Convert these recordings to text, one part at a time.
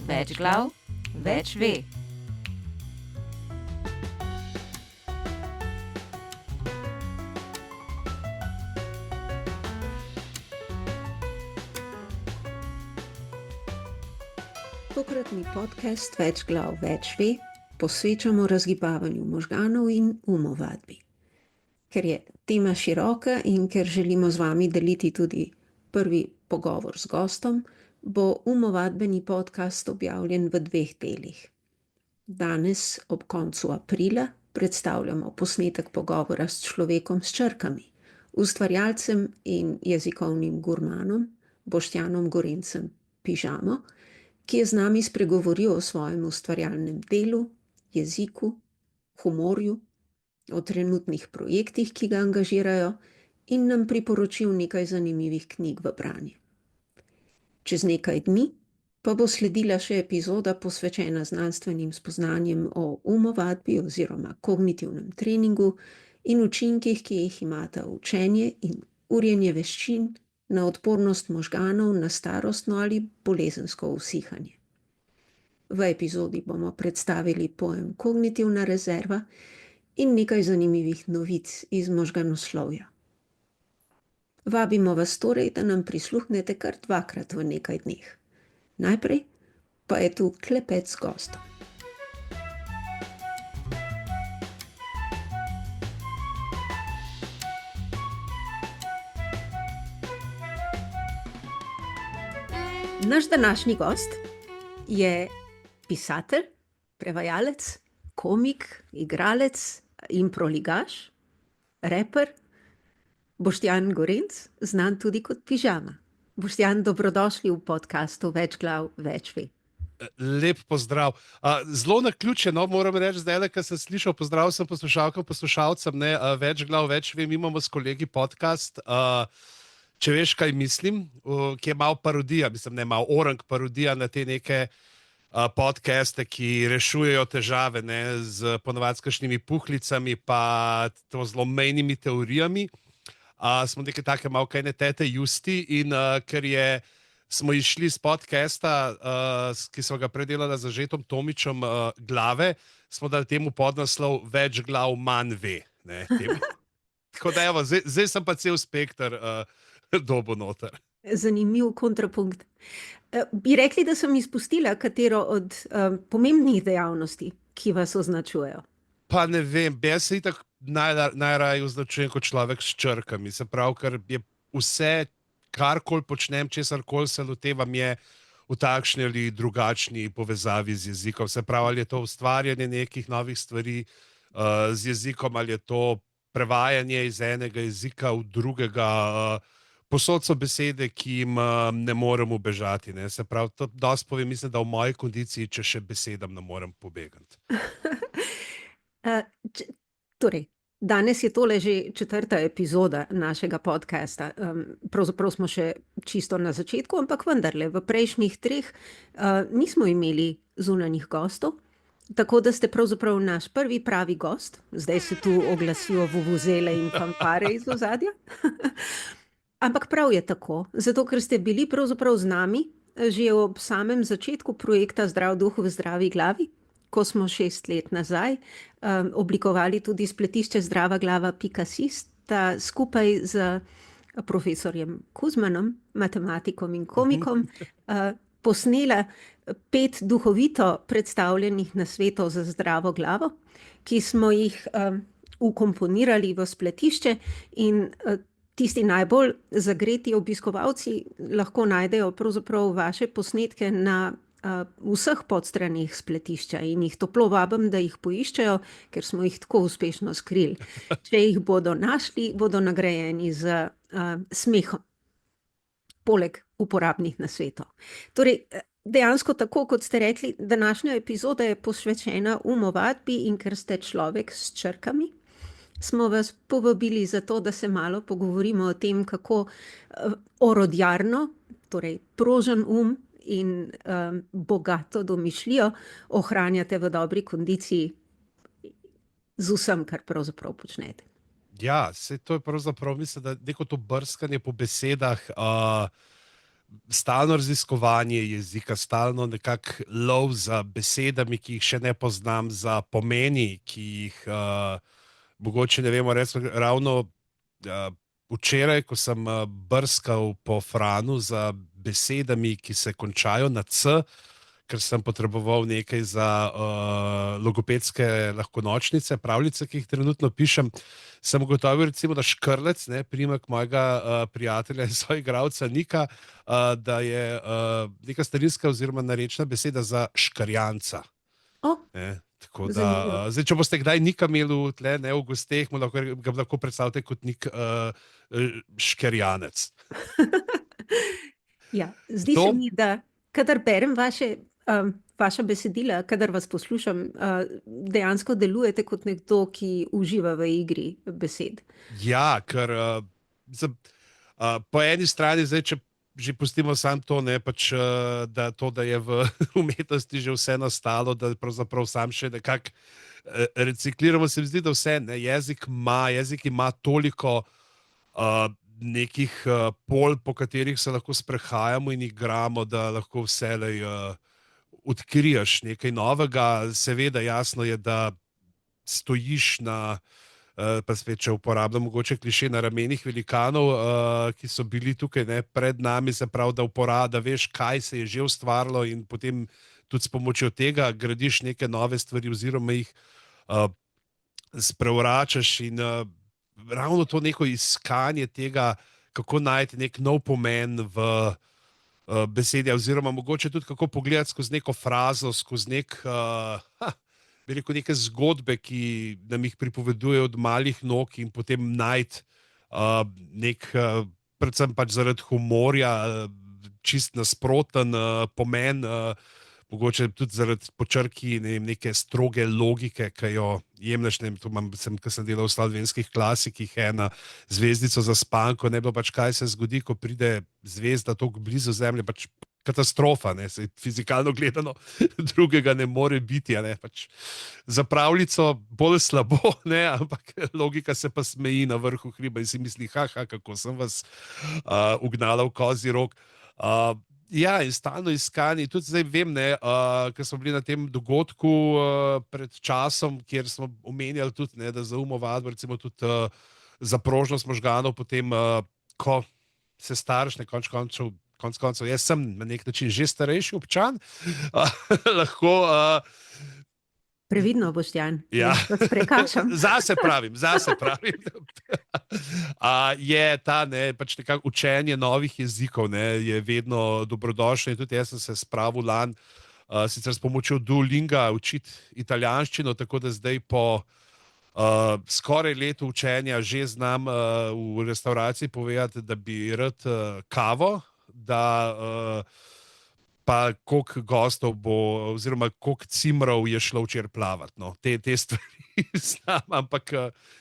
Več glav, več ve. Tokratni podcast Več glav, več ve posvečamo razgibavanju možganov in umovadbi. Ker je tema široka in ker želimo z vami deliti tudi prvi pogovor z gostom, bo umovadbeni podcast objavljen v 2 delih. Danes ob koncu aprila predstavljamo posnetek pogovora s človekom s črkami, ustvarjalcem in jezikovnim gurmanom Boštjanom Gorencem Pižamo, ki je z nami spregovoril o svojem ustvarjalnem delu, jeziku, humorju, o trenutnih projektih, ki ga angažirajo, in nam priporočil nekaj zanimivih knjig v branje. Čez nekaj dni pa bo sledila še epizoda posvečena znanstvenim spoznanjem o umovadbi oziroma kognitivnem treningu in učinkih, ki jih imata učenje in urjenje veščin na odpornost možganov na starostno ali bolezensko usihanje. V epizodi bomo predstavili pojem kognitivna rezerva in nekaj zanimivih novic iz možganoslovja. Vabimo vas torej, da nam prisluhnete kar 2-krat v nekaj dneh. Najprej pa je tu klepet z gostom. Naš današnji gost je pisatelj, prevajalec, komik, igralec, improligaš, reper Boštjan Gorenc, znan tudi kot Pižama. Boštjan, dobrodošli v podcastu Več glav, več ve. Lep pozdrav. Zelo naključje, moram reči, zdaj, ko sem slišal, pozdrav sem poslušalkam, poslušalcem, Več glav, več ve, mi imamo s kolegi podcast, Če veš, kaj mislim, ki je malo parodija, malo orang parodija na te neke podcaste, ki rešujejo težave z ponovadi s kakšnimi puhlicami pa to zelo mejnimi teorijami. Smo neke take malo kaj ne tete justi in ker smo išli z podcasta, ki so ga predelali z Žetom Tomičem, glave, smo dali temu podnaslov Več glav, manj ve. Tako da evo, zdaj sem pa cel spekter dobo noter. Zanimiv kontrapunkt. Bi rekli, da sem izpustila katero od pomembnih dejavnosti, ki vas označujejo? Pa ne vem, jaz se itak najraje označujem kot človek s črkami. Se pravi, ker je vse, karkoli počnem, česarkoli se lotevam, je v takšni ali drugačni povezavi z jezikom. Se pravi, ali je to ustvarjanje nekih novih stvari z jezikom, ali je to prevajanje iz enega jezika v drugega. Posod so besede, ki jim ne morem ubežati. Se pravi, to dosti povem, mislim, da v moji kondiciji, če še besedam ne morem pobegati. Torej, danes je tole že 4. epizoda našega podcasta. Pravzaprav smo še čisto na začetku, ampak vendarle, v prejšnjih 3 nismo imeli zunanjih gostov, tako da ste pravzaprav naš prvi pravi gost. Zdaj se tu oglasijo vuvuzele in fanfare iz ozadja. Ampak prav je tako, zato ker ste bili pravzaprav z nami že ob samem začetku projekta Zdrav duh v zdravi glavi, ko smo 6 let nazaj oblikovali tudi spletišče zdravaglava.si, sta skupaj z profesorjem Kuzmanom, matematikom in komikom, posnela 5 duhovito predstavljenih nasvetov za zdravo glavo, ki smo jih vkomponirali v spletišče in tisti najbolj zagreti obiskovalci lahko najdejo pravzaprav vaše posnetke na vseh podstraneh spletišča in jih toplo vabim, da jih poiščejo, ker smo jih tako uspešno skrili. Če jih bodo našli, bodo nagrajeni z smehom, poleg uporabnih nasvetov. Torej, dejansko tako, kot ste rekli, današnja epizoda je posvečena umovadbi in ker ste človek s črkami, smo vas povabili zato, da se malo pogovorimo o tem, kako orodjarno, torej prožen in bogato domišljijo ohranjate v dobri kondiciji z vsem, kar pravzaprav počnete. Ja, to je pravzaprav, mislim, da neko to brskanje po besedah stalno raziskovanje jezika, stalno nekako lov za besedami, ki jih še ne poznam, za pomeni, ki jih mogoče ne vemo. Ravno včeraj, ko sem brskal po Franu za besedami, ki se končajo na C, ker sem potreboval nekaj za logopedske lahkonočnice, pravljice, ki jih trenutno pišem, sem ugotovil, recimo, da škrlec, priimek mojega prijatelja in soigralca Nika, da je neka starinska oziroma narečna beseda za škrjanca. Tako da, zdaj, če boste kdaj Nika imeli tle, v gosteh, ga lahko predstavite kot nek škerjanec. Ja, zdi se mi, da kadar berem vaša besedila, kadar vas poslušam, dejansko delujete kot nekdo, ki uživa v igri besed. Ja, ker po eni strani, zdaj, če že pustimo samo to, da je v umetnosti že vse nastalo, da pravzaprav sam še nekako recikliramo, se mi zdi, da vse, jezik ima toliko nekih pol, po katerih se lahko sprehajamo in igramo, da lahko vselej odkriješ nekaj novega. Seveda, jasno je, da stojiš na, pa spet, če uporabljam mogoče kliše, na ramenih velikanov, ki so bili tukaj pred nami, se pravi, da veš, kaj se je že ustvarilo in potem tudi s pomočjo tega gradiš neke nove stvari oziroma jih sprevračaš in ravno to neko iskanje tega, kako najti nek nov pomen v besedi, oziroma mogoče tudi kako pogledati skozi neko frazo, skozi neke zgodbe, ki nam jih pripovedujejo od malih nog in potem najti predvsem pač zaradi humorja, čist nasproten pomen, mogoče tudi zaradi počrki neke stroge logike, ki jo jemlješ, to ko sem delal v slovenskih klasikih, ena zvezdico za spanko, ne bilo pač, kaj se zgodi, ko pride zvezda toliko blizu Zemlje, pač katastrofa, fizikalno gledano, drugega ne more biti, pač za pravljico bolj slabo, ampak logika se pa smeji na vrhu hriba in si misli, kako sem vas ugnala v kozji rog. Ja, in stalno iskanje, tudi zdaj vem, ker smo bili na tem dogodku pred časom, kjer smo omenjali tudi, da za vadbo, recimo tudi za prožnost možganov, potem, ko se staraš, konec koncev, jaz sem na nek način že starejši občan, lahko... Previdno, Boštjan. Ja. Zase pravim. Je ta pač nekako učenje novih jezikov, je vedno dobrodošlo in tudi jaz sem se spravil lani, sicer s pomočjo Duolinga učiti italijanščino, tako da zdaj po skoraj letu učenja že znam v restavraciji povedati, da bi rad kavo, da pa koliko gostov bo, oziroma koliko cimrov je šlo včeraj plavati. No. Te stvari znam, ampak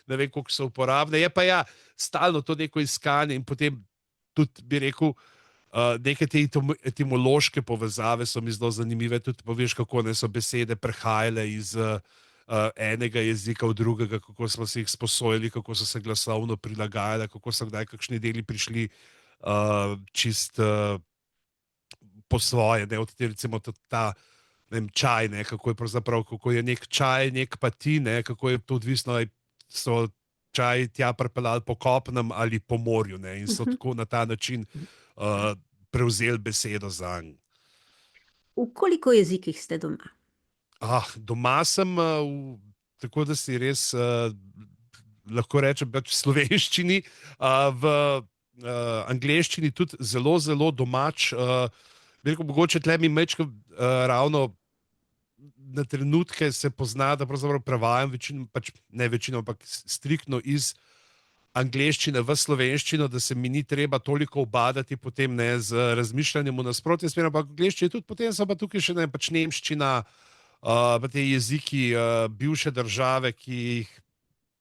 ne vem, koliko so uporabne. Je pa stalno to neko iskanje in potem tudi, bi rekel, neke te etimološke povezave so mi zelo zanimive. Tudi poveš, kako so besede prehajale iz enega jezika v drugega, kako smo se jih sposojili, kako so se glasovno prilagajali, kako so kdaj kakšni deli prišli čist po svoje, recimo ta čaj, kako je pravzaprav, kako je nek čaj, nek pa ti, kako je to odvisno, ali so čaj tja pripeljali po kopnem ali po morju, in so tako na ta način prevzeli besedo zanj. V koliko jezikih ste doma? Doma sem, tako da si res lahko rečem, v slovenščini, v angleščini tudi zelo, zelo domač. Mogoče tle mi mečko ravno na trenutke se pozna, da pravzaprav prevajam ne večino, ampak striktno iz angleščine v slovenščino, da se mi ni treba toliko ubadati potem z razmišljanjem v nasprotju smer, ampak angleščine tudi potem so pa tukaj še pač nemščina, pa te jeziki bivše države, ki jih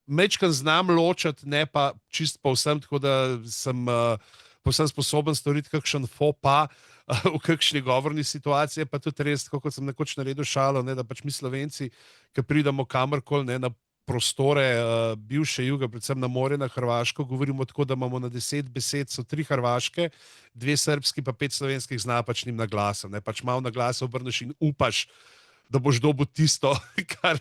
mečkam znam ločati, ne pa čist povsem, tako da sem povsem sposoben storiti kakšen faux pas v kakšni govorni situaciji, pa tudi res, kot sem nekoč naredil šalo, da pač mi Slovenci, ki pridemo kamorkoli, prostore bivše Juga, predvsem na morje, na Hrvaško, govorimo tako, da imamo na 10 besed so 3 hrvaške, 2 srbski, pa 5 slovenskih z napačnim naglasom. Ne? Pač malo naglas obrneš in upaš, da boš dobil tisto, kar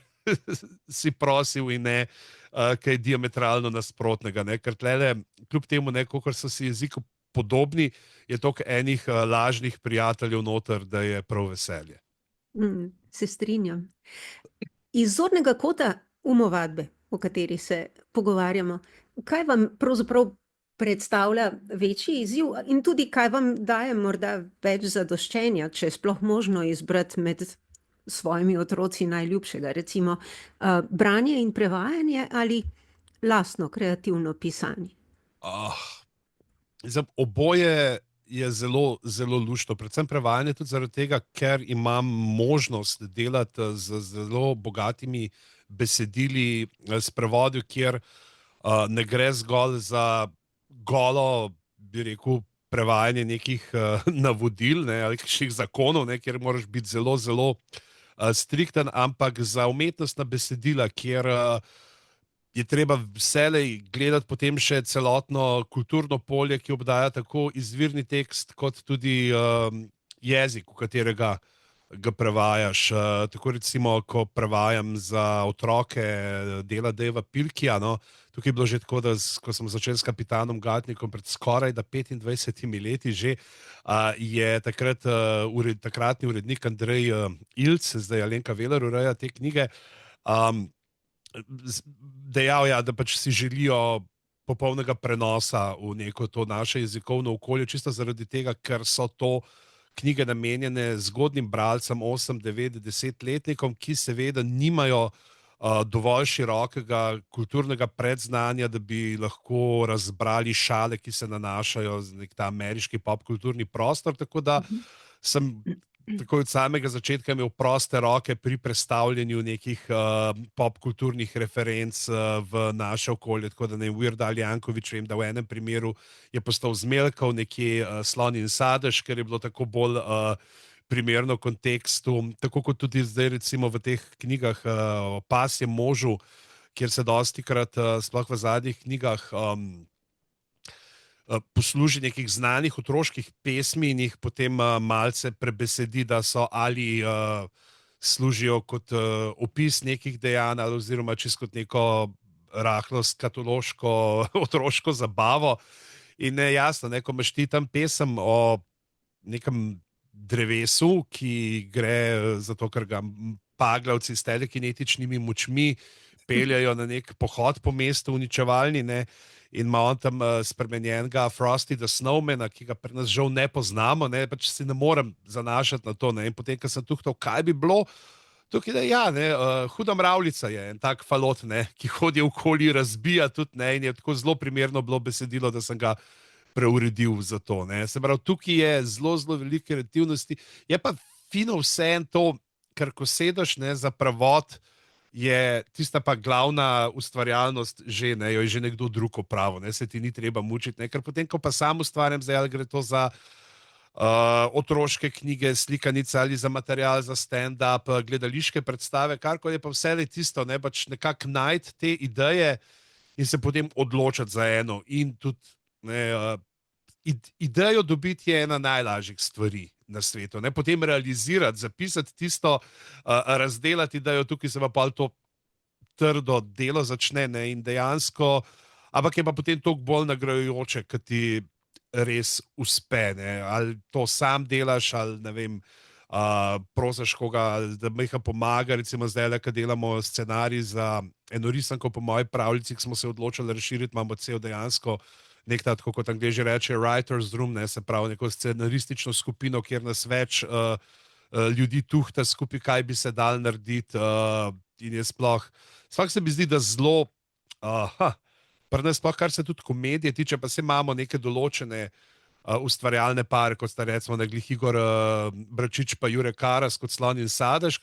si prosil in ne kaj diametralno nasprotnega. Ne? Ker tlele, kljub temu, kolikor so si jeziku podobni, je toliko enih lažnih prijateljev noter, da je prav veselje. Se strinjam. Iz zornega kota umovadbe, o kateri se pogovarjamo, kaj vam pravzaprav predstavlja večji izziv in tudi kaj vam daje morda več zadoščenja, če je sploh možno izbrati med svojimi otroci najljubšega, recimo branje in prevajanje ali lastno kreativno pisanje? Oboje je zelo, zelo luštno, predvsem prevajanje tudi zaradi tega, ker imam možnost delati z zelo bogatimi besedili, s prevodi, kjer ne gre zgolj za golo, bi rekel, prevajanje nekih navodil, ali kakšnih zakonov, kjer moraš biti zelo, zelo strikten, ampak za umetnostna besedila, kjer je treba vselej gledati potem še celotno kulturno polje, ki obdaja tako izvirni tekst, kot tudi jezik, v katerega ga prevajaš. Tako recimo, ko prevajam za otroke dela Davea Pilkija, tukaj je bilo že tako, da ko sem začel s Kapitanom Gatnikom pred skoraj 25 leti že, je takratni urednik Andrej Ilc, zdaj Alenka Veler ureja te knjige, dejal, da pač si želijo popolnega prenosa v neko to naše jezikovno okolje, čisto zaradi tega, ker so to knjige namenjene zgodnjim bralcem, 8, 9, 10-letnikom, ki seveda nimajo dovolj širokega kulturnega predznanja, da bi lahko razbrali šale, ki se nanašajo na ta ameriški popkulturni prostor, tako da sem tako od samega začetka imel proste roke pri predstavljanju nekih popkulturnih referenc v naše okolje, tako da Weird Al Yanković, vem, da v enem primeru je postal zmelkav nekje Slon in sadež, ker je bilo tako bolj primerno kontekstu, tako kot tudi zdaj recimo v teh knjigah o Pasjem možu, kjer se dostikrat, sploh v zadnjih knjigah, posluži nekih znanih otroških pesmi in jih potem malce prebesedi, da so ali služijo kot opis nekih dejanj ali oziroma čisto kot neko rahlo skatološko otroško zabavo. In jasno, ko imaš ti tam pesem o nekem drevesu, ki gre zato, ker ga paglavci s telekinetičnimi močmi peljajo na nek pohod po mestu uničevalni, in ima on tam spremenjenega Frosty the Snowmana, ki ga pri nas žal ne poznamo, pač si ne morem zanašati na to. In potem, ko sem tuhtal, kaj bi bilo, tukaj Huda mravljica je en tak falot, ki hodi okoli, razbija tudi, in je tako zelo primerno bilo besedilo, da sem ga preuredil za to. Se pravi, tukaj je zelo, zelo veliko kreativnosti. Je pa fino vseeno to, ker ko sedaš za prevod, je tista pa glavna ustvarjalnost že, jo je že nekdo drug opravil, se ti ni treba mučiti, ker potem, ko pa sam ustvarjam, zdaj ali gre to za otroške knjige, slikanice ali za material za stand-up, gledališke predstave, karkoli je pa vse tisto, pač nekako najti te ideje in se potem odločiti za eno in tudi idejo dobiti je ena najlažjih stvari na svetu. Potem realizirati, zapisati tisto, razdelati idejo, tukaj se pa to trdo delo začne in dejansko, ampak je pa potem toliko bolj nagrajujoče, kad ti res uspe. Ali to sam delaš, ali ne vem, prosiš koga, da mi pomaga, recimo zdaj, ko delamo scenarij za eno risanko po moji pravljici, ki smo se odločili razširiti, imamo cel dejansko nek tako, kot Angleži reče, writer's room, se pravi neko scenaristično skupino, kjer nas več ljudi tuhta skupaj, kaj bi se dal narediti, in je sploh se mi zdi, da zelo pri nas sploh, kar se tudi komedije tiče, pa se imamo neke določene ustvarjalne pare, kot sta recimo Igor Bračič pa Jure Karas, kot Slon in sadež,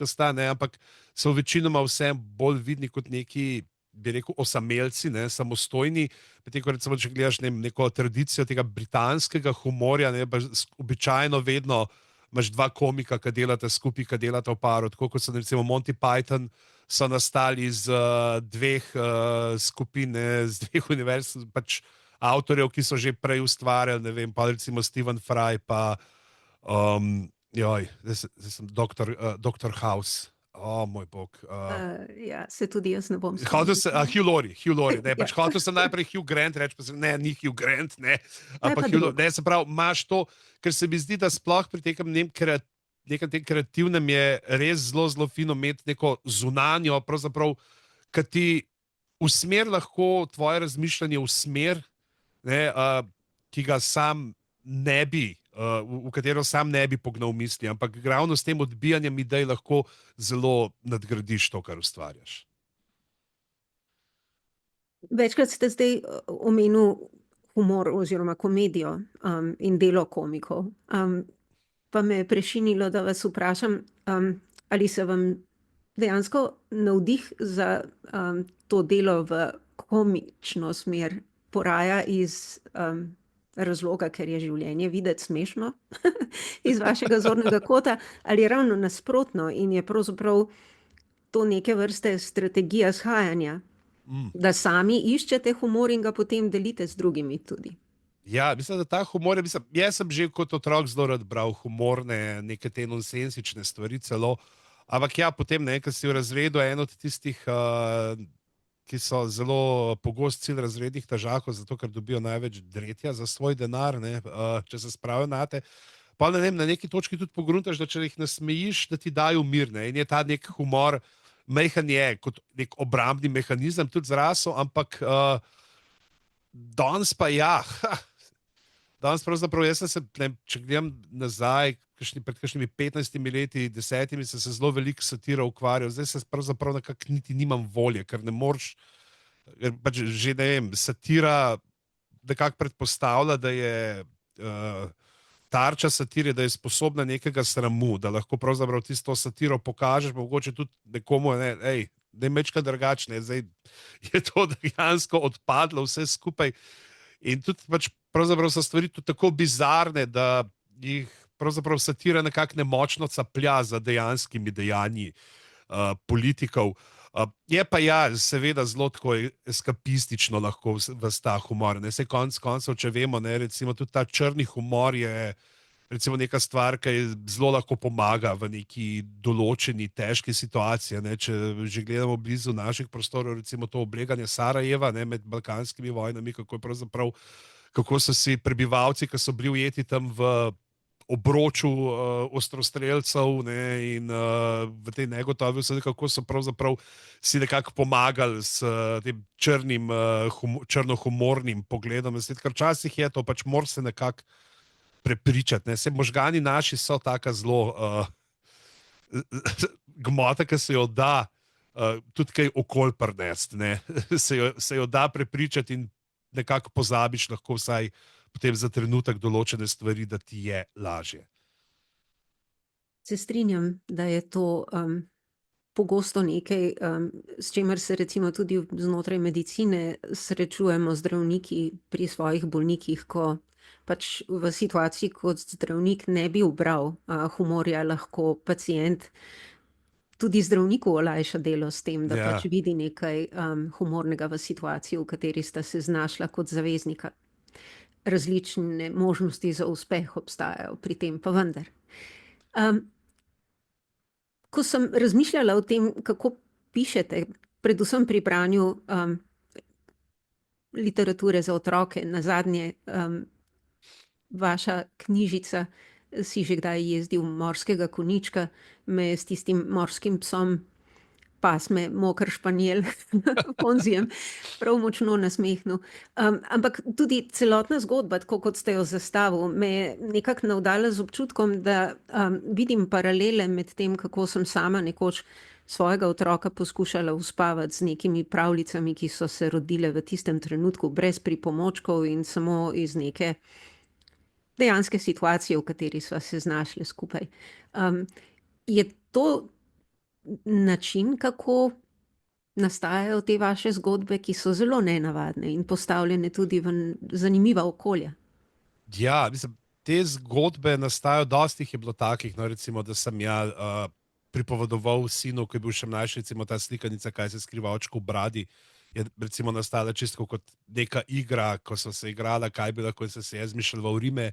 ampak so večinoma vsem bolj vidni kot neki, bi rekel, osamelci, samostojni. Potem, ko recimo, če gledaš neko tradicijo tega britanskega humorja, običajno vedno imaš dva komika, ki delata skupaj, ki delata v paru, tako kot so recimo Monty Python so nastali iz dveh skupin, z dveh univerz, pač avtorjev, ki so že prej ustvarjali, ne vem, pa recimo Stephen Fry, pa zdaj sem Dr. House. O, moj bog. Ja, se tudi jaz ne bom Hotel sem, Hugh Laurie, ne, pač Ja. hotel sem najprej Hugh Grant reči, pa sem, ne, ni Hugh Grant, ne, pa ampak drug. ne, se pravi, imaš to, ker se mi zdi, da sploh pri nekem tem kreativnem je res zelo, zelo fino imeti neko zunanjo, pravzaprav, ki ti usmer lahko tvoje razmišljanje v smer, ne, ki ga sam ne bi, v katero sam ne bi pognal misli, ampak ravno s tem odbijanjem idej lahko zelo nadgradiš to, kar ustvarjaš. Večkrat ste zdaj omenil humor oziroma komedijo in delo komikov. Pa me je prešinilo, da vas vprašam, ali se vam dejansko navdih za to delo v komično smer poraja iz razloga, ker je življenje videti smešno iz vašega zornega kota, ali je ravno nasprotno in je pravzaprav to neke vrste strategija shajanja, da sami iščete humor in ga potem delite z drugimi tudi. Ja, mislim, da ta humor, jaz sem že kot otrok zelo rad bral humorne, neke te nonsensične stvari celo, ampak ja, potem nekaj si v razredu en od tistih, ki so zelo pogost cilj razrednih težakov, zato ker dobijo največ dretja za svoj denar, ne, če se spravijo nate. Pa ne vem, na neki točki tudi pogruntaš, da če jih nasmejiš, da ti dajo mir, ne, in je ta nek humor, majhen je kot nek obrambni mehanizem tudi zrasel, ampak danes pa ja, danes pravzaprav jaz sem se, če gledam nazaj, pred kakšnimi 15 leti, 10, sem se zelo veliko satiro ukvarjal, zdaj se pravzaprav nekako niti nimam volje, ker ne moreš, ker pač že ne vem, satira nekako predpostavlja, da je tarča satire, da je sposobna nekega sramu, da lahko pravzaprav tisto satiro pokažeš, pa mogoče tudi nekomu, ne, da je mečka drugačne, zdaj je to dejansko odpadlo vse skupaj in tudi pač pravzaprav so stvari tudi tako bizarne, da jih pravzaprav satira nekako nemočno caplja za dejanskimi dejanji politikov. Je pa ja, seveda zelo tako eskapistično lahko vas ta humor, ne, saj konec koncev, če vemo, ne, recimo tudi ta črni humor je recimo neka stvar, ki zelo lahko pomaga v neki določeni težki situaciji, ne, če že gledamo blizu naših prostorov, recimo to obleganje Sarajeva, ne, med balkanskimi vojnami, kako so si prebivalci, ki so bili ujeti tam v obroču ostrostrelcev, ne, in v tej negotovosti, kako so pravzaprav si nekako pomagali s tem črnohumornim pogledom. Ker včasih je to, pač mora se nekako prepričati. Ne. Se možgani naši so taka zelo gmota, ki se jo da tudi kaj okol prinesti, ne. Se jo da prepričati in nekako pozabiš lahko vsaj potem za trenutek določene stvari, da ti je lažje. Se strinjam, da je to pogosto nekaj, s čimer se recimo tudi znotraj medicine srečujemo zdravniki pri svojih bolnikih, ko pač v situaciji kot zdravnik ne bi ubral humorja, lahko pacient tudi zdravniku olajša delo s tem, da pač vidi nekaj humornega v situaciji, v kateri sta se znašla kot zaveznika. Različne možnosti za uspeh obstajajo pri tem, pa vendar. Ko sem razmišljala o tem, kako pišete, predvsem pri branju literature za otroke, nazadnje vaša knjižica Si že kdaj jezdil morskega konjička, me je s tistim morskim psom pasme Moker španjel Ponzijem prav močno nasmehnil. Ampak tudi celotna zgodba, tako kot ste jo zastavil, me je nekako navdala z občutkom, da vidim paralele med tem, kako sem sama nekoč svojega otroka poskušala uspavati z nekimi pravljicami, ki so se rodile v tistem trenutku brez pripomočkov in samo iz neke dejanske situacije, v kateri sva se znašli skupaj. Je to način, kako nastajajo te vaše zgodbe, ki so zelo nenavadne in postavljene tudi v zanimiva okolja? Ja, mislim, te zgodbe nastajajo, dosti jih je bilo takih, no, recimo, da sem pripovedoval sinu, ko je bil še mlajši, recimo ta slikanica, kaj se skriva očku v bradi, je recimo nastala čisto kot neka igra, ko so se igrala, kaj bi lahko se je izmišljalo v Rime.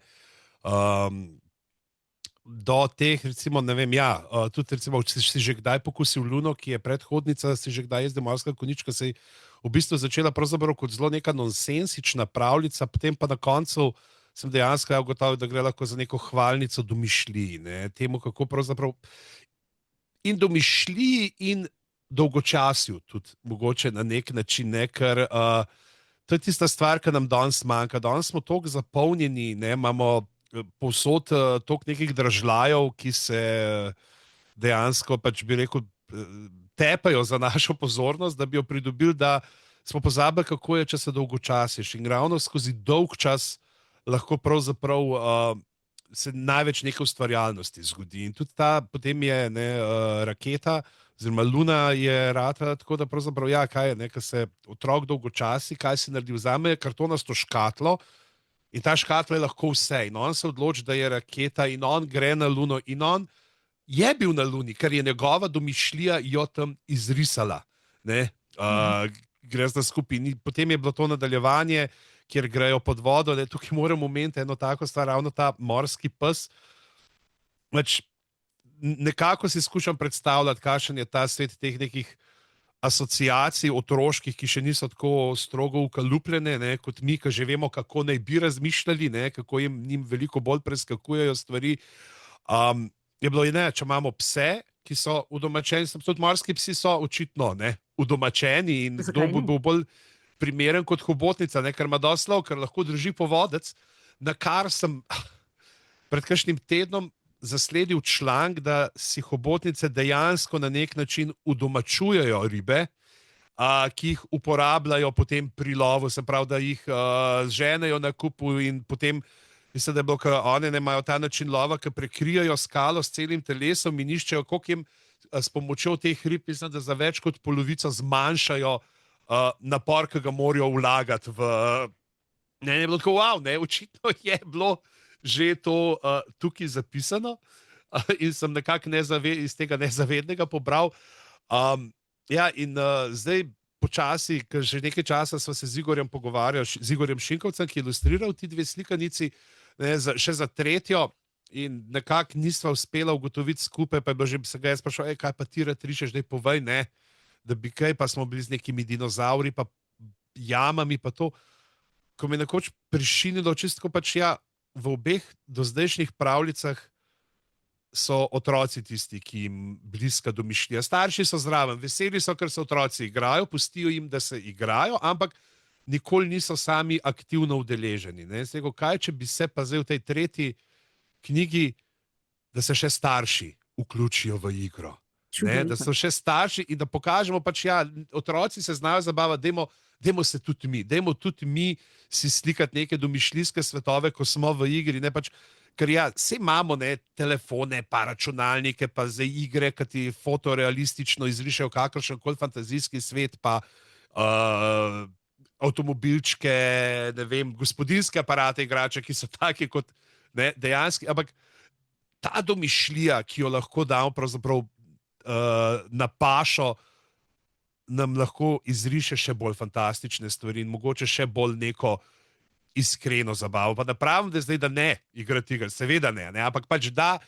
Do teh, recimo, ne vem, ja, tudi recimo, če si že kdaj pokusil Luno, ki je predhodnica, si že kdaj jezdil Morska konjička, se je v bistvu začela pravzaprav kot zelo neka nonsensična pravljica, potem pa na koncu sem dejansko ugotovil, da gre lahko za neko hvalnico domišljiji, ne, temu, kako pravzaprav in domišljiji in dolgočasju tudi mogoče na nek način, ne, ker to je tista stvar, ki nam danes manjka. Danes smo toliko zapolnjeni, ne, imamo povsod toliko nekih dražljajev, ki se dejansko, pač bi rekel, tepajo za našo pozornost, da bi jo pridobili, da smo pozabili, kako je, če se dolgočasiš. In ravno skozi dolg čas lahko pravzaprav se največ neke ustvarjalnosti zgodi. In tudi ta potem je raketa, oziroma Luna je rata, tako da pravzaprav ja, kaj je, ko se otrok dolgočasi, kaj si naredi, vzame kartonasto škatlo in ta škatla je lahko vse. In on se odloči, da je raketa in on gre na Luno in on je bil na Luni, ker je njegova domišljija jo tam izrisala. Ne? Gre za skupini. Potem je bilo to nadaljevanje, kjer grejo pod vodo. Ne? Tukaj moram omeniti eno tako stvar, ravno ta morski pes. Nekako si skušam predstavljati, kakšen je ta svet teh nekih asociacij otroških, ki še niso tako strogo ukalupljene, ne, kot mi, ki že vemo, kako naj bi razmišljali, ne, kako njim veliko bolj preskakujejo stvari. Je bilo, ne, če imamo pse, ki so udomačeni, tudi morski psi so očitno udomačeni in kdo bo bil bolj primeren kot hobotnica, ne, ker ima dosti lov, ker lahko drži povodec, na kar sem pred kakšnim tednom zasledil članek, da si hobotnice dejansko na nek način udomačujejo ribe, ki jih uporabljajo potem pri lovu, se pravi, da jih ženejo na kupu in potem, mislim, da je bilo, ker one ne imajo ta način lova, ker prekrijajo skalo s celim telesom in iščejo, koliko jim s pomočjo teh rib, mislim, da za več kot polovico zmanjšajo napor, ki ga morajo vlagati v... Ne, je bilo tako, wow, ne, očitno je bilo že to tukaj zapisano in sem nekako iz tega nezavednega pobral. Ja, in zdaj počasi, ker že nekaj časa sva se z Igorjem pogovarjali, z Igorjem Šinkovcem, ki je ilustriral ti dve slikanici, ne, še za tretjo, in nekako nisva uspela ugotoviti skupaj, pa je bilo že, se ga jaz sprašal, kaj pa ti rad rišeš, daj povej, ne, da bi kaj, pa smo bili z nekimi dinozauri, pa jamami, pa to, ko me je nekoč prišinilo, čisto pač ja, v obeh dozdajšnjih pravljicah so otroci tisti, ki jim bliska domišljija. Starši so zraven, veseli so, ker se otroci igrajo, pustijo jim, da se igrajo, ampak nikoli niso sami aktivno udeleženi. Zdaj, kaj, če bi se pa zdaj v tej tretji knjigi, da se še starši vključijo v igro. Ne, da so še starši in da pokažemo, pač ja, otroci se znajo zabavati, dajmo se tudi mi si slikati neke domišljijske svetove, ko smo v igri, ne, pač, ker ja, vse imamo, ne, telefone, pa računalnike, pa za igre, ki ti fotorealistično izrišejo kakršen koli fantazijski svet, pa avtomobilčke, ne vem, gospodinjske aparate, igrače, ki so taki kot, ne, dejanski, ampak ta domišljija, ki jo lahko damo pravzaprav na pašo, nam lahko izriše še bolj fantastične stvari in mogoče še bolj neko iskreno zabavo. Pa ne pravim, da zdaj, da ne igrati igr, seveda ne, ampak pač da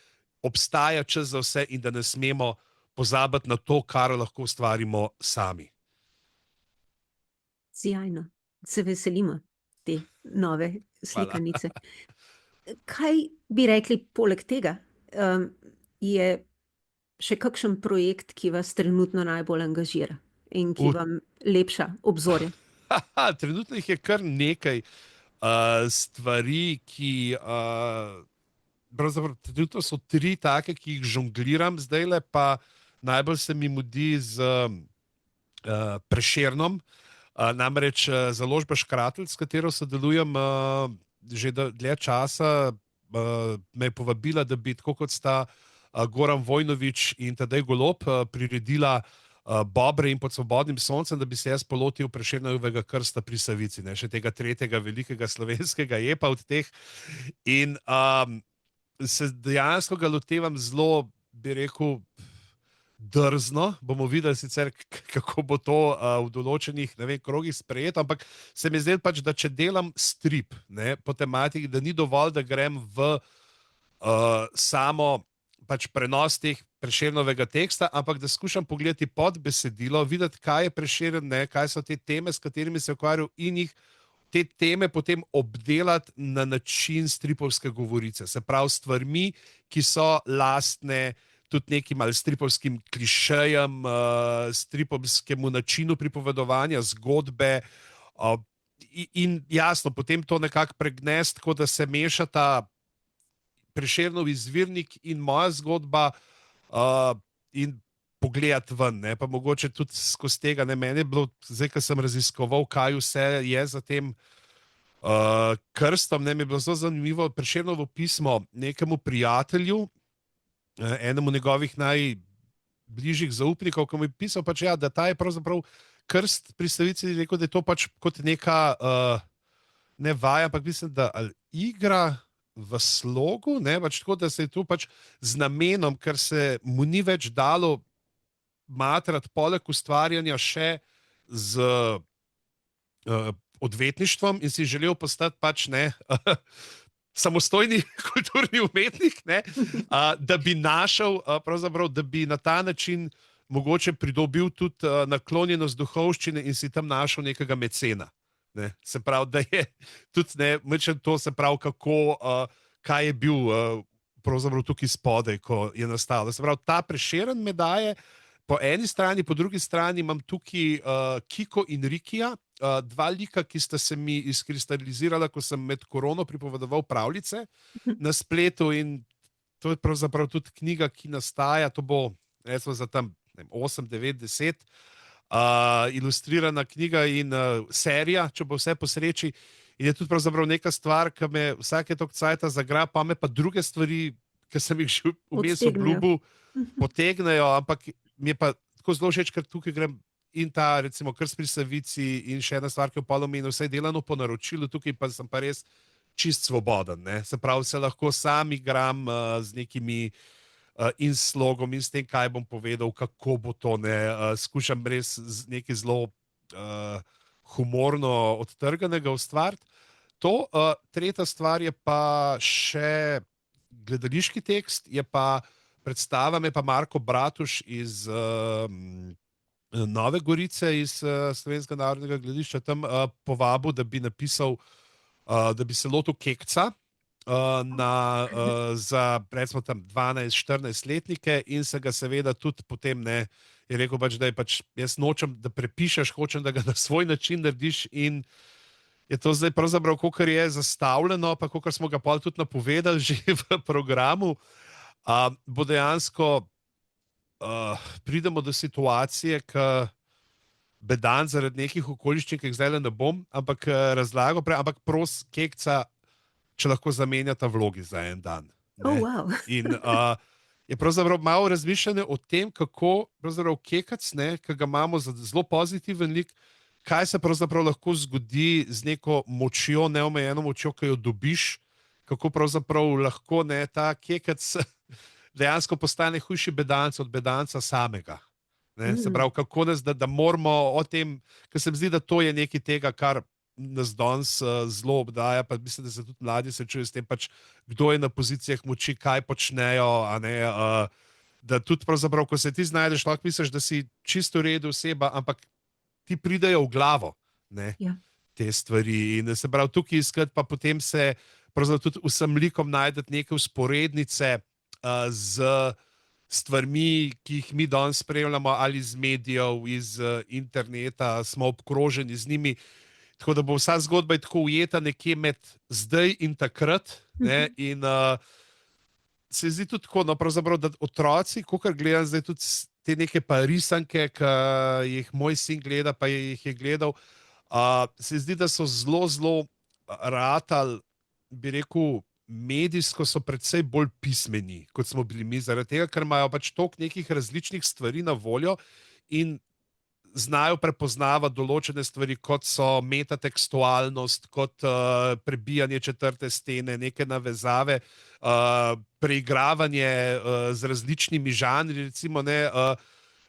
obstaja čas za vse in da ne smemo pozabiti na to, kar lahko ustvarimo sami. Sjajno. Se veselimo te nove slikanice. Kaj bi rekli poleg tega? Je še kakšen projekt, ki vas trenutno najbolj angažira in ki vam lepša obzorje? Trenutno jih je kar nekaj stvari, ki pravzaprav trenutno so 3 take, ki jih žongliram zdajle, pa najbolj se mi mudi z Prešernom, namreč založba Škratelj, s katero sodelujem že dlje časa, me je povabila, da bi tako kot sta Goran Vojnović in Tadej Golob priredila Bobre in Pod svobodnim soncem, da bi se jaz polotil Prešernovega krsta pri Savici, ne, še tega 3. velikega slovenskega epa od teh. In se dejansko ga lotevam zelo, bi rekel, drzno, bomo videli sicer, kako bo to v določenih, ne vem, krogih sprejeto, ampak se mi zdi pač, da če delam strip, ne, po tematiki, da ni dovolj, da grem v samo pač prenos teh Prešernovega teksta, ampak da skušam pogledati pod besedilo, videti, kaj je Prešeren, ne, kaj so te teme, s katerimi se ukvarjal in jih te teme potem obdelati na način stripovske govorice. Se pravi, stvarmi, ki so lastne tudi nekim ali stripovskim klišejem, stripovskemu načinu pripovedovanja, zgodbe. In jasno, potem to nekako pregnesti, tako da se mešata Prešernov izvirnik in moja zgodba in pogledati ven, ne, pa mogoče tudi skozi tega, ne, meni je bilo, zdaj, ko sem raziskoval, kaj vse je za tem krstom, ne, mi je bilo zelo zanimivo Prešernovo pismo nekemu prijatelju, enemu njegovih najbližjih zaupnikov, ko mi je pisal, pač ja, da ta je pravzaprav krst pri Savici rekel, da je to pač kot neka ne vaja, ampak mislim, da ali igra v slogu, ne, pač tako, da se je tu pač z namenom, ker se mu ni več dalo matrati poleg ustvarjanja še z odvetništvom in si želel postati pač ne samostojni kulturni umetnik, ne, da bi našel, pravzaprav, da bi na ta način mogoče pridobil tudi naklonjenost duhovščine in si tam našel nekega mecena. Ne, se pravi, da je tudi ne, to se pravi, kako, kaj je bil pravzaprav tukaj spodaj, ko je nastalo. Se pravi, ta Prešeren me daje po eni strani, po drugi strani imam tukaj Kiko in Rikija, dva lika, ki sta se mi izkristalizirala, ko sem med korono pripovedoval pravljice na spletu in to je pravzaprav tudi knjiga, ki nastaja, to bo recimo za tam 8, 9, 10 ilustrirana knjiga in serija, če bo vse po sreči. In je tudi pravzaprav neka stvar, ki me vsake toliko cajta zagra, pa me pa druge stvari, ki sem jih že vmes obljubil, potegnejo, ampak mi je pa tako zelo všeč, ker tukaj grem in ta, recimo, Krst pri Savici in še ena stvar, ki je v Palomenu, vse je delano po naročilu, tukaj pa sem pa res čist svoboden, ne. Se pravi, se lahko sam igram z nekimi in slogom in s tem, kaj bom povedal, kako bo to, ne, skušam res nekaj zelo humorno odtrganega ustvariti. To, tretja stvar je pa še gledališki tekst, je pa predstava, me pa Marko Bratuš iz Nove Gorice, iz Slovenskega narodnega gledališča tam povabil, da bi napisal, da bi se lotil Kekca za recimo tam 12-14 letnike in se ga seveda tudi potem ne, je rekel pač, da je pač, jaz nočem, da prepišeš, hočem, da ga na svoj način narediš in je to zdaj pravzaprav, kakor je zastavljeno, pa kakor smo ga pol tudi napovedali že v programu, bo dejansko pridemo do situacije, ko bedan zaradi nekih okoliščin, ki jih zdaj ne bom, ampak razlagal prej, ampak pros Kekca, če lahko zamenjata vlogi za en dan. Ne? Wow. In je pravzaprav malo razmišljanje o tem, kako pravzaprav Kekac, ne, ki ga imamo za zelo pozitiven lik, kaj se pravzaprav lahko zgodi z neko močjo, neomejeno močjo, ki jo dobiš, kako pravzaprav lahko ne, ta Kekac dejansko postane hujši bedanc od bedanca samega. Ne? Se pravi, kako nas, da moramo o tem, ker se mi zdi, da to je nekaj tega, kar nas danes zelo obdaja, pa mislim, da se tudi mladi srečujejo s tem, pač, kdo je na pozicijah moči, kaj počnejo, a ne, da tudi pravzaprav, ko se ti znajdeš, lahko misliš, da si čisto v redu oseba, ampak ti pridejo v glavo, ne, te stvari. In se pravi, tukaj iskati, pa potem se pravzaprav tudi vsem likom najdeti neke vzporednice z stvarmi, ki jih mi danes spremljamo, ali iz medijev, iz interneta, smo obkroženi z njimi. Tako da bo vsa zgodba je tako ujeta nekje med zdaj in takrat. Ne, in se zdi tudi tako, no, pravzaprav, da otroci, kakor gledam zdaj tudi te neke pa risanke, ki jih moj sin gleda, pa jih je gledal, se zdi, da so zelo, zelo ratali, bi rekel, medijsko so predvsej bolj pismeni, kot smo bili mi, zaradi tega, ker imajo pač toliko nekih različnih stvari na voljo in znajo prepoznavati določene stvari, kot so metatekstualnost, kot prebijanje četrte stene, neke navezave, preigravanje z različnimi žanri, recimo,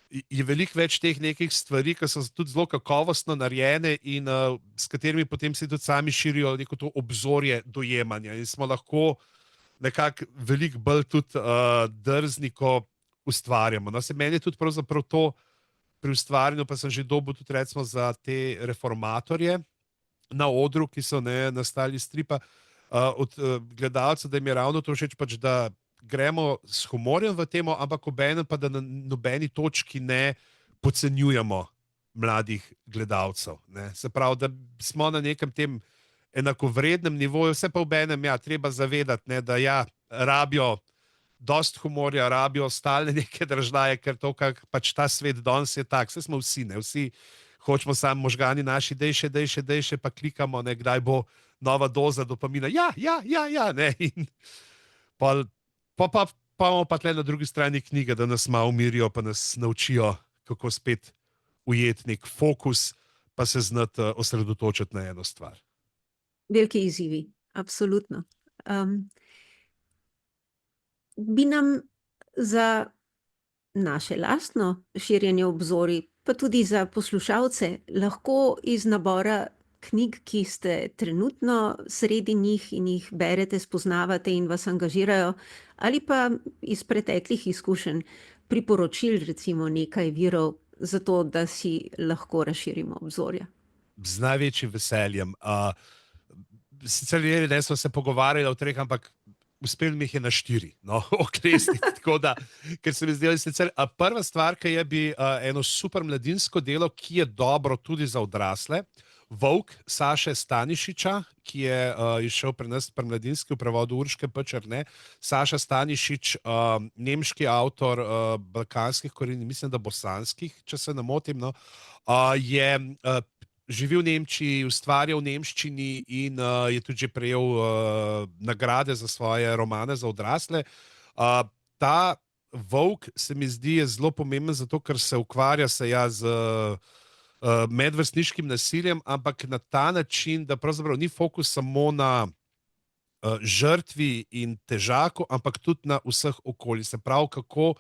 je veliko več teh nekih stvari, ki so tudi zelo kakovostno narejene in s katerimi potem si tudi sami širijo neko to obzorje dojemanja in smo lahko nekako veliko bolj tudi drzni, ko ustvarjamo. No, se meni je tudi pravzaprav to pri ustvarjanju, pa sem že dobil tudi recimo za te reformatorje na odru, ki so nastali iz stripa, od gledalcev, da jim je ravno to všeč, pač da gremo s humorjem v temo, ampak obenem pa, da na nobeni točki ne podcenjujemo mladih gledalcev. Ne. Se pravi, da smo na nekem tem enakovrednem nivoju, vse pa obenem, ja, treba zavedati, ne, da ja, rabijo dost humorja, rabijo stalne neke dražljaje, ker to, kak pač ta svet danes je tak, vse smo vsi, ne, vsi hočemo samo možgani naši, dejše, pa klikamo, ne, kdaj bo nova doza dopamina, ja, ne, in pa imamo pa tle na drugi strani knjige, da nas malo umirijo, pa nas naučijo, kako spet ujeti nek fokus, pa se znati osredotočiti na eno stvar. Veliki izzivi, absolutno. Bi nam za naše lastno širjenje obzorij, pa tudi za poslušalce, lahko iz nabora knjig, ki ste trenutno sredi njih in jih berete, spoznavate in vas angažirajo, ali pa iz preteklih izkušenj priporočil recimo nekaj virov za to, da si lahko razširimo obzorja? Z največjim veseljem. Sicer ne smo se pogovarjali o 3, ampak uspel mi jih je na 4, no, oklestiti, tako da, ker se mi zdelo sicer, prva stvar, ki je bi eno super mladinsko delo, ki je dobro tudi za odrasle, Volk Saše Stanišiča, ki je išel pri nas pri mladinski v prevodu Urške Pečerne. Saša Stanišič, nemški avtor balkanskih korenin, mislim, da bosanskih, če se ne motim, no, je živel v Nemčiji, ustvarjal v nemščini in je tudi že prejel nagrade za svoje romane za odrasle. Ta Volk se mi zdi je zelo pomemben zato, ker se ukvarja z medvrstniškim nasiljem, ampak na ta način, da pravzaprav ni fokus samo na žrtvi in težaku, ampak tudi na vseh okolij. Se pravi, kako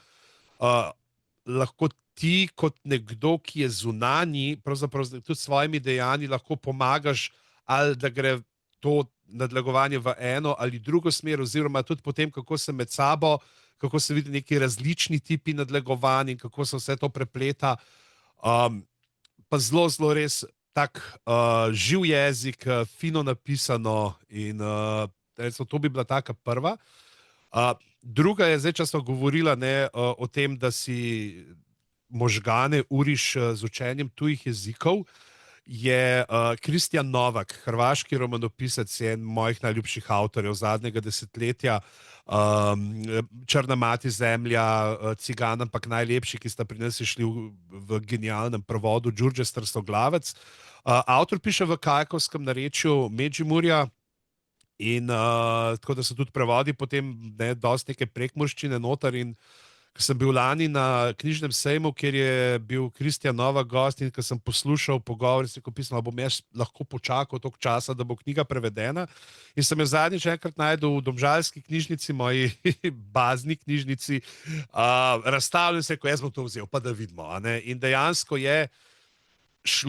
lahko ti kot nekdo, ki je zunanji, pravzaprav tudi s svojimi dejanji lahko pomagaš, ali da gre to nadlegovanje v eno ali drugo smer, oziroma tudi potem, kako se med sabo, kako se vidi neki različni tipi nadlegovanj in kako se vse to prepleta. Pa zelo, zelo res tak živ jezik, fino napisano in to bi bila taka prva. Druga je, zdaj, če smo govorila o tem, da si možgane uriš z učenjem tujih jezikov, je Kristjan Novak, hrvaški romanopisec, je en mojih najljubših avtorjev zadnjega desetletja, Črna mati zemlja, Cigan, ampak najlepši, ki sta pri nas išli v genialnem prevodu, Đurđe Strstoglavec. Avtor piše v kajkovskem narečju Međimurja in tako da so tudi prevodi potem dosti neke prekmurščine noter in ko sem bil lani na knjižnem sejmu, kjer je bil Kristjan Novak gost in ko sem poslušal pogovor, sem rekel, pismo, bom jaz lahko počakal toliko časa, da bo knjiga prevedena. In sem jo zadnjič enkrat najdel v domžalski knjižnici, moji bazni knjižnici, razstavljen se, ko jaz bom to vzel, pa da vidimo. In dejansko je